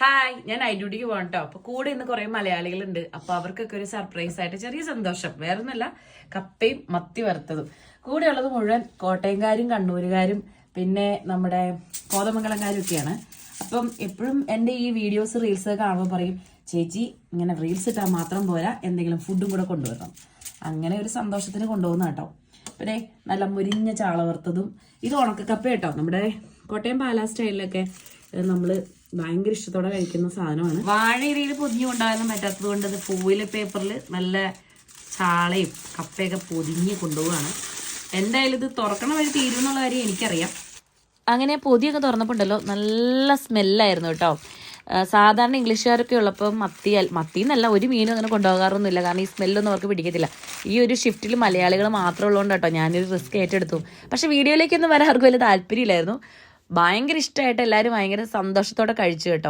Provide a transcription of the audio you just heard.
Hi, ഞാൻ ഐഡ്യൂട്ടിക്ക് പോകണം കേട്ടോ. അപ്പൊ കൂടെ ഇന്ന് കുറെ മലയാളികളുണ്ട്. അപ്പൊ അവർക്കൊക്കെ ഒരു സർപ്രൈസ് ആയിട്ട് ചെറിയ സന്തോഷം. വേറൊന്നല്ല, കപ്പയും മത്തി വറുത്തതും. കൂടെ ഉള്ളത് മുഴുവൻ കോട്ടയംകാരും കണ്ണൂരുകാരും പിന്നെ നമ്മുടെ കോതമംഗലംകാരും ഒക്കെയാണ്. അപ്പം എപ്പോഴും എൻ്റെ ഈ വീഡിയോസ് റീൽസ് കാണുമ്പോൾ പറയും, ചേച്ചി ഇങ്ങനെ റീൽസ് ഇട്ടാൽ മാത്രം പോരാ, എന്തെങ്കിലും ഫുഡും കൂടെ കൊണ്ടുവരണം. അങ്ങനെ ഒരു സന്തോഷത്തിന് കൊണ്ടുപോകുന്ന കേട്ടോ. പിന്നെ നല്ല മുരിഞ്ഞ ചാള വറുത്തതും. ഇത് ഉണക്കക്കപ്പ കേട്ടോ. നമ്മുടെ കോട്ടയം പാലാ സ്റ്റൈലിലൊക്കെ നമ്മൾ ഭയങ്കര ഇഷ്ടത്തോടെ കഴിക്കുന്ന സാധനമാണ്. വാഴയിലയിൽ പൊതിഞ്ഞു കൊണ്ടുപോകാൻ പറ്റാത്തത് കൊണ്ട് അത് ഫോയിൽ പേപ്പറിൽ നല്ല ചാളയും കപ്പയൊക്കെ പൊതിഞ്ഞ് കൊണ്ടുപോവാണ്. എന്തായാലും ഇത് തുറക്കണ വഴി തീരുമെന്നുള്ള കാര്യം എനിക്കറിയാം. അങ്ങനെ പൊതിയൊക്കെ തുറന്നപ്പോൾ ഉണ്ടല്ലോ, നല്ല സ്മെല്ലായിരുന്നു കേട്ടോ. സാധാരണ ഇംഗ്ലീഷുകാരൊക്കെ ഉള്ളപ്പോൾ മത്തിന്നല്ല ഒരു മീനും അങ്ങനെ കൊണ്ടുപോകാറൊന്നുമില്ല. കാരണം ഈ സ്മെല്ലൊന്നും അവർക്ക് പിടിക്കത്തില്ല. ഈ ഒരു ഷിഫ്റ്റിൽ മലയാളികൾ മാത്രം ഉള്ളതുകൊണ്ട് കേട്ടോ ഞാനൊരു റിസ്ക് ഏറ്റെടുത്തു. പക്ഷെ വീഡിയോയിലേക്കൊന്നും വരാൻ ആർക്കും വലിയ താല്പര്യമില്ലായിരുന്നു. ഭയങ്കര ഇഷ്ടമായിട്ട് എല്ലാവരും ഭയങ്കര സന്തോഷത്തോടെ കഴിച്ചു കേട്ടോ.